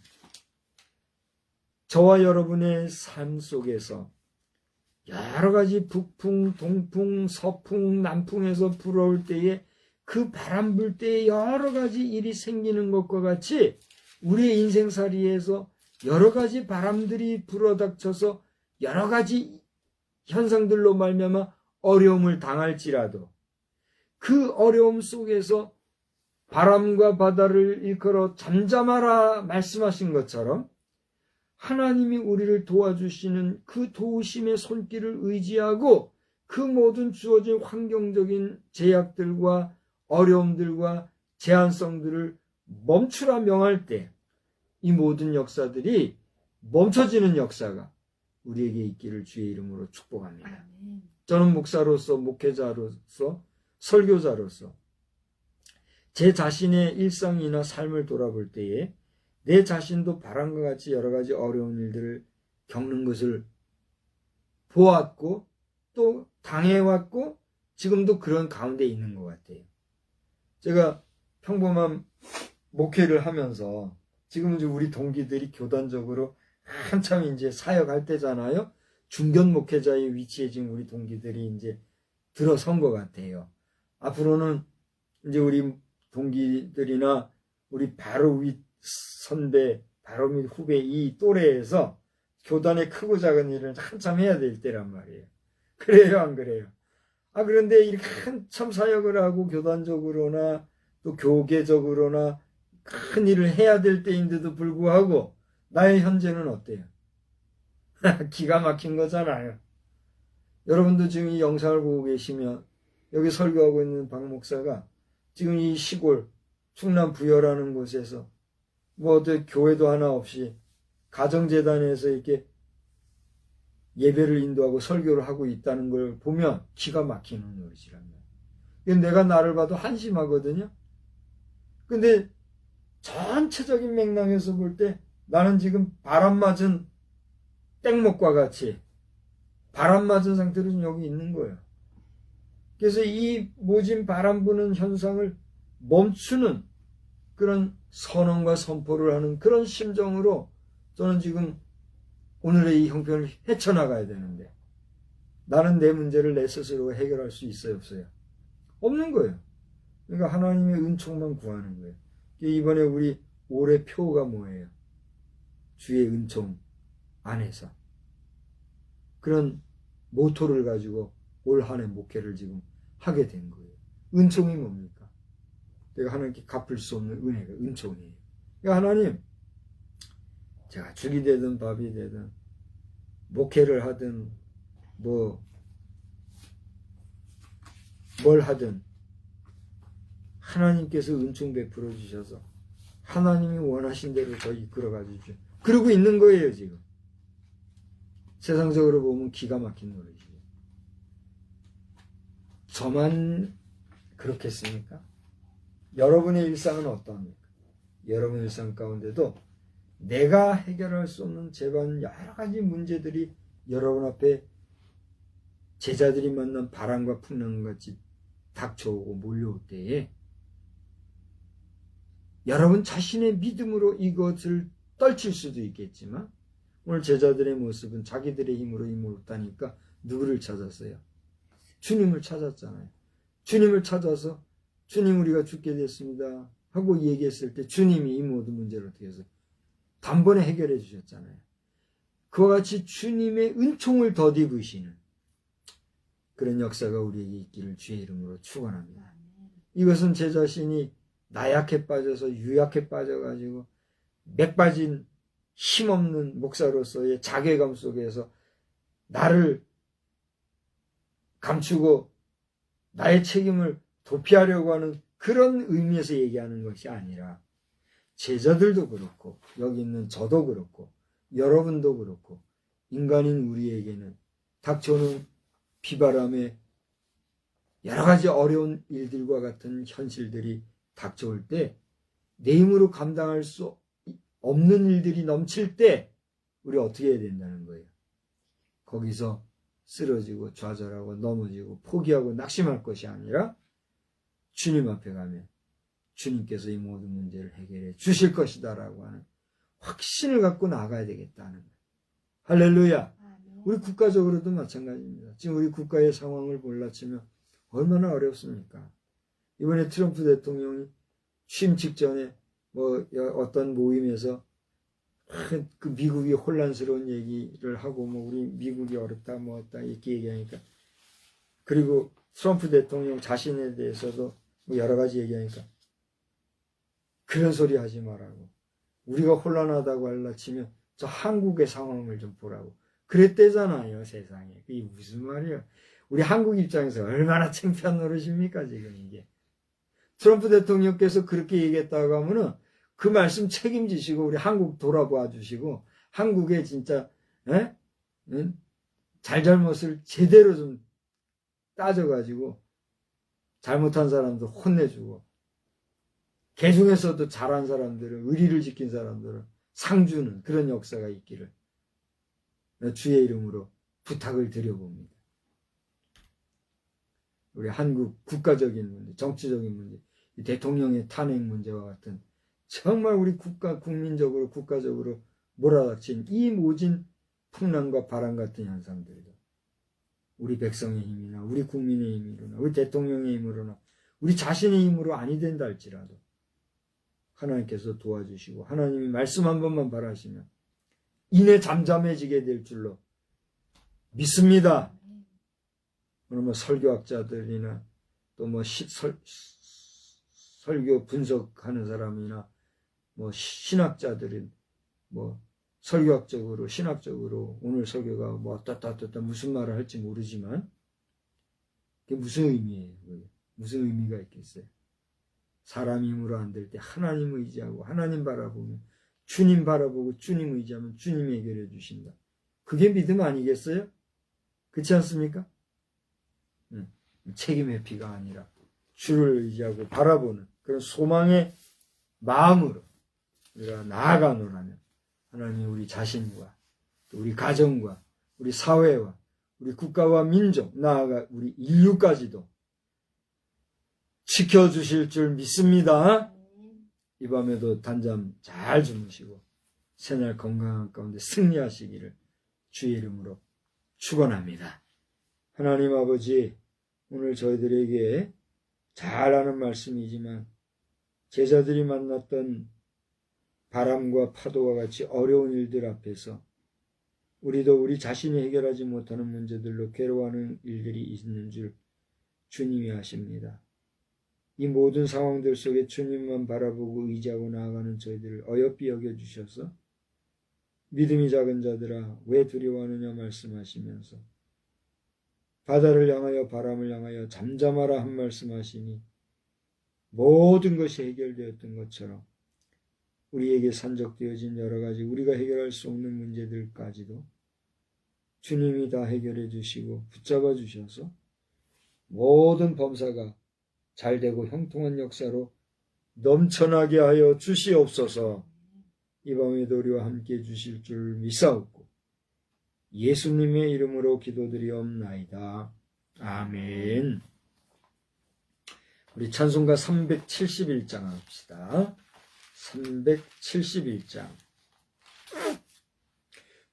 저와 여러분의 삶 속에서 여러 가지 북풍, 동풍, 서풍, 남풍에서 불어올 때에 그 바람 불 때에 여러 가지 일이 생기는 것과 같이 우리의 인생살이에서 여러 가지 바람들이 불어닥쳐서 여러 가지 현상들로 말미암아 어려움을 당할지라도 그 어려움 속에서 바람과 바다를 일컬어 잠잠하라 말씀하신 것처럼 하나님이 우리를 도와주시는 그 도우심의 손길을 의지하고 그 모든 주어진 환경적인 제약들과 어려움들과 제한성들을 멈추라 명할 때 이 모든 역사들이 멈춰지는 역사가 우리에게 있기를 주의 이름으로 축복합니다. 아멘. 저는 목사로서, 목회자로서, 설교자로서 제 자신의 일상이나 삶을 돌아볼 때에 내 자신도 바람과 같이 여러 가지 어려운 일들을 겪는 것을 보았고 또 당해왔고 지금도 그런 가운데 있는 것 같아요. 제가 평범한 목회를 하면서 지금 이제 우리 동기들이 교단적으로 한참 이제 사역할 때잖아요. 중견 목회자의 위치에 지금 우리 동기들이 이제 들어선 것 같아요. 앞으로는 이제 우리 동기들이나 우리 바로 윗 선배, 바로 밑 후배 이 또래에서 교단의 크고 작은 일을 한참 해야 될 때란 말이에요. 그래요, 안 그래요? 그런데 이렇게 한참 사역을 하고 교단적으로나 또 교계적으로나 큰 일을 해야 될 때인데도 불구하고 나의 현재는 어때요? 기가 막힌 거잖아요. 여러분도 지금 이 영상을 보고 계시면 여기 설교하고 있는 박 목사가 지금 이 시골 충남 부여라는 곳에서 뭐 어떤 교회도 하나 없이 가정재단에서 이렇게 예배를 인도하고 설교를 하고 있다는 걸 보면 기가 막히는 노릇이랍니다. 내가 나를 봐도 한심하거든요. 근데 전체적인 맥락에서 볼 때 나는 지금 바람 맞은 땡목과 같이 바람 맞은 상태로 지금 여기 있는 거예요. 그래서 이 모진 바람 부는 현상을 멈추는 그런 선언과 선포를 하는 그런 심정으로 저는 지금 오늘의 이 형편을 헤쳐나가야 되는데 나는 내 문제를 내 스스로 해결할 수 있어요, 없어요? 없는 거예요. 그러니까 하나님의 은총만 구하는 거예요. 이번에 우리 올해 표가 뭐예요? 주의 은총 안에서. 그런 모토를 가지고 올 한 해 목회를 지금 하게 된 거예요. 은총이 뭡니까? 내가 하나님께 갚을 수 없는 은혜가 은총이에요. 그러니까 하나님, 제가 죽이 되든 밥이 되든 목회를 하든 뭘 하든 하나님께서 은총 베풀어 주셔서 하나님이 원하신 대로 저 이끌어 가주십시오. 그러고 있는 거예요, 지금. 세상적으로 보면 기가 막힌 노릇이에요. 저만 그렇겠습니까? 여러분의 일상은 어떠합니까? 여러분의 일상 가운데도 내가 해결할 수 없는 제반 여러 가지 문제들이 여러분 앞에 제자들이 만난 바람과 풍랑같이 닥쳐오고 몰려올 때에 여러분 자신의 믿음으로 이것을 떨칠 수도 있겠지만 오늘 제자들의 모습은 자기들의 힘으로 힘을 얻다니까 누구를 찾았어요? 주님을 찾았잖아요. 주님을 찾아서 주님 우리가 죽게 됐습니다 하고 얘기했을 때 주님이 이 모든 문제를 어떻게 해서 단번에 해결해 주셨잖아요. 그와 같이 주님의 은총을 덧입으시는 그런 역사가 우리에게 있기를 주의 이름으로 축원합니다. 이것은 제 자신이 나약해 빠져서 유약해 빠져가지고 맥 빠진 힘없는 목사로서의 자괴감 속에서 나를 감추고 나의 책임을 도피하려고 하는 그런 의미에서 얘기하는 것이 아니라 제자들도 그렇고 여기 있는 저도 그렇고 여러분도 그렇고 인간인 우리에게는 닥쳐오는 비바람에 여러 가지 어려운 일들과 같은 현실들이 닥쳐올 때 내 힘으로 감당할 수 없는 일들이 넘칠 때 우리 어떻게 해야 된다는 거예요? 거기서 쓰러지고 좌절하고 넘어지고 포기하고 낙심할 것이 아니라 주님 앞에 가면 주님께서 이 모든 문제를 해결해 주실 것이다라고 하는 확신을 갖고 나가야 되겠다는 거예요. 할렐루야. 우리 국가적으로도 마찬가지입니다. 지금 우리 국가의 상황을 몰라치면 얼마나 어렵습니까? 이번에 트럼프 대통령이 취임 직전에 어떤 모임에서 그 미국이 혼란스러운 얘기를 하고 우리 미국이 어렵다 어렵다 이렇게 얘기하니까 그리고 트럼프 대통령 자신에 대해서도 여러 가지 얘기하니까 그런 소리 하지 말라고 우리가 혼란하다고 알라치면 저 한국의 상황을 좀 보라고. 그랬대잖아요, 세상에. 그게 무슨 말이에요? 우리 한국 입장에서 얼마나 창피한 노릇입니까, 지금 이게. 트럼프 대통령께서 그렇게 얘기했다고 하면은 그 말씀 책임지시고 우리 한국 돌아봐 주시고 한국의 진짜 잘잘못을 제대로 좀 따져가지고 잘못한 사람들 혼내주고 개 중에서도 잘한 사람들은 의리를 지킨 사람들은 상 주는 그런 역사가 있기를 주의 이름으로 부탁을 드려봅니다. 우리 한국 국가적인 문제, 정치적인 문제, 대통령의 탄핵 문제와 같은 정말 우리 국민적으로 국가적으로 몰아닥친 이 모진 풍랑과 바람 같은 현상들이다. 우리 백성의 힘이나 우리 국민의 힘으로나 우리 대통령의 힘으로나 우리 자신의 힘으로 아니 된다 할지라도 하나님께서 도와주시고 하나님이 말씀 한 번만 바라시면 이내 잠잠해지게 될 줄로 믿습니다. 그러면 설교학자들이나 또 뭐 설교 분석하는 사람이나 뭐 신학자들은 뭐 설교학적으로 신학적으로 오늘 설교가 뭐 어떻다 무슨 말을 할지 모르지만 그게 무슨 의미예요? 무슨 의미가 있겠어요? 사람 힘으로 안 될 때 하나님 의지하고 하나님 바라보면 주님 바라보고 주님 의지하면 주님이 해결해 주신다. 그게 믿음 아니겠어요? 그렇지 않습니까? 책임 회피가 아니라 주를 의지하고 바라보는 그런 소망의 마음으로 우리가 나아가노라면 하나님이 우리 자신과 또 우리 가정과 우리 사회와 우리 국가와 민족 나아가 우리 인류까지도 지켜주실 줄 믿습니다. 이 밤에도 단잠 잘 주무시고 새날 건강한 가운데 승리하시기를 주의 이름으로 축원합니다. 하나님 아버지, 오늘 저희들에게 잘 아는 말씀이지만 제자들이 만났던 바람과 파도와 같이 어려운 일들 앞에서 우리도 우리 자신이 해결하지 못하는 문제들로 괴로워하는 일들이 있는 줄 주님이 아십니다. 이 모든 상황들 속에 주님만 바라보고 의지하고 나아가는 저희들을 어여삐 여겨주셔서 믿음이 작은 자들아 왜 두려워하느냐 말씀하시면서 바다를 향하여 바람을 향하여 잠잠하라 한 말씀하시니 모든 것이 해결되었던 것처럼 우리에게 산적되어진 여러 가지 우리가 해결할 수 없는 문제들까지도 주님이 다 해결해 주시고 붙잡아 주셔서 모든 범사가 잘되고 형통한 역사로 넘쳐나게 하여 주시옵소서. 이 밤에도 우리와 함께 해 주실 줄 믿사옵고 예수님의 이름으로 기도드리옵나이다. 아멘. 우리 찬송가 371장 합시다. 371장.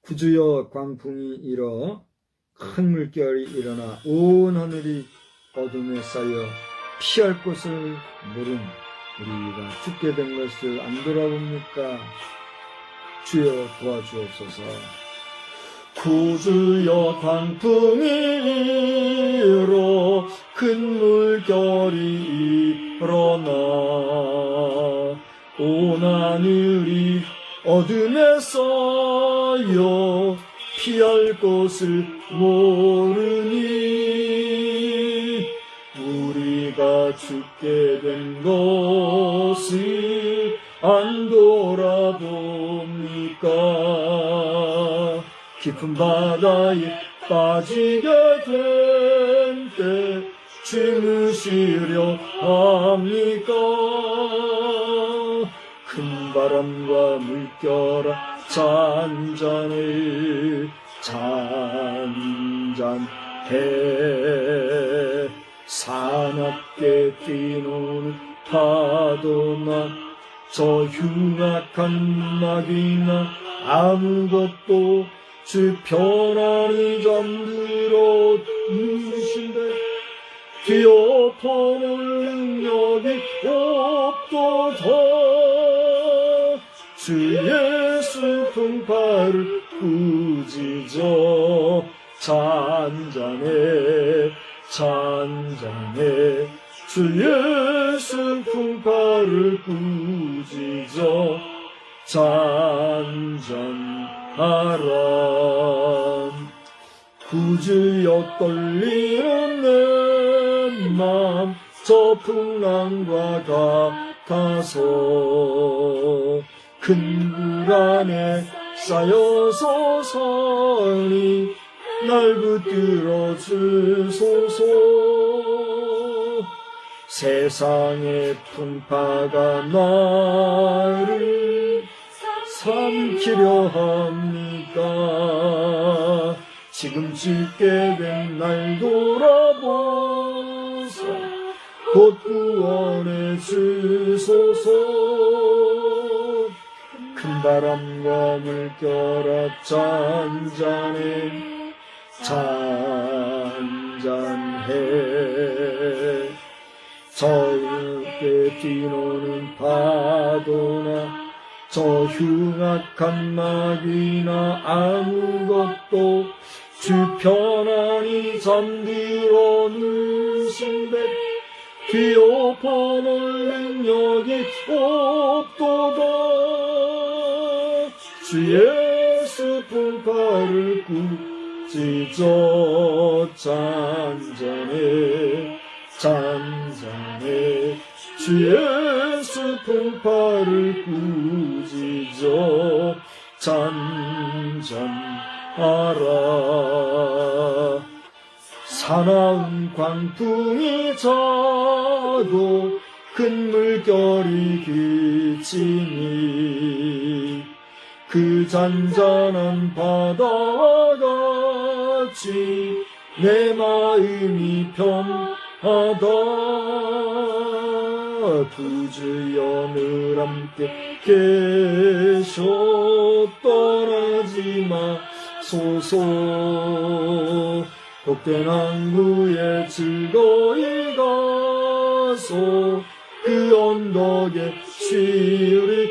구주여 광풍이 일어 큰 물결이 일어나 온 하늘이 어둠에 쌓여 피할 곳을 모른 우리가 죽게 된 것을 안 돌아봅니까? 주여 도와주옵소서. 구주여 광풍이 일어 큰 물결이 일어나 온 하늘이 어둠에 쌓여 피할 곳을 모르니 우리가 죽게 된 것을 안 돌아봅니까? 깊은 바다에 빠지게 된 때 주무시려 합니까? 큰 바람과 물결아 잔잔해 사납게 뛰노는 파도나 저 흉악한 낙이나 아무것도 주 편안히 잠들어 누신데 뒤엎어놓을 능력이 없도다. 주 예수 풍파를 꾸짖어 잔잔해 주 예수 풍파를 꾸짖어 잔잔해 구주여 떨리는 내 맘 저 풍랑과 같아서 큰 물 안에 쌓여서 살이 날 붙들어 주소서. 세상의 풍파가 나를 삼키려 합니까? 지금 죽게 된 날 돌아보사 곧 구원해 주소서. 큰 바람과 물결아 잔잔해 잔잔해. 저렇게 뛰노는 파도나 저 흉악한 나귀나 아무것도 주 편안히 잠들어 누신데 뒤엎어놓을 능력이 없도다. 주 예수 풍파를 꾸짖어 잔잔해 잔잔해. 주 예수 풍파를 꾸짖어 잔잔하라. 사나운 광풍이 자도 큰 물결이 그치니 그 잔잔한 바다와 같이 내 마음이 평하다. 구주여 늘 함께 계셔 떠나지 마소서. 복된 항구에 즐거이 가서 그 언덕에 쉬리라.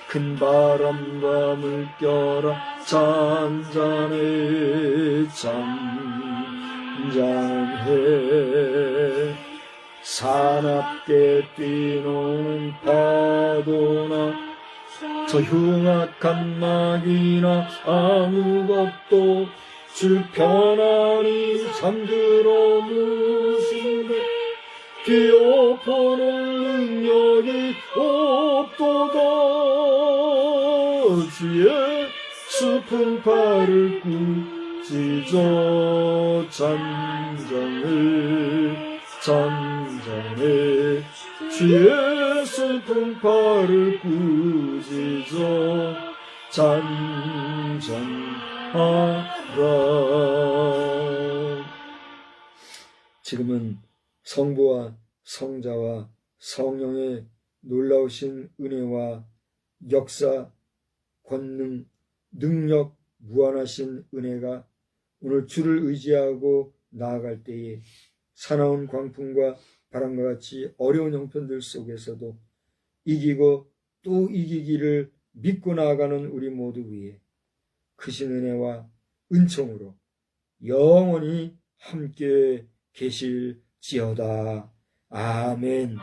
큰 바람과 물결아 잔잔해 잔잔해. 사납게 뛰노는 파도나 저 흉악한 나귀나 아무것도 주 편안히 잠들어 누신데 뒤엎어놓을 능력이 없도다. 주의 풍파를 꾸짖어 잔잔해 잔잔해. 주의 풍파를 꾸짖어 잔잔하라. 지금은 성부와 성자와 성령의 놀라우신 은혜와 역사, 권능, 능력, 무한하신 은혜가 오늘 주를 의지하고 나아갈 때에 사나운 광풍과 바람과 같이 어려운 형편들 속에서도 이기고 또 이기기를 믿고 나아가는 우리 모두 위에 크신 은혜와 은총으로 영원히 함께 계실지어다. 아멘.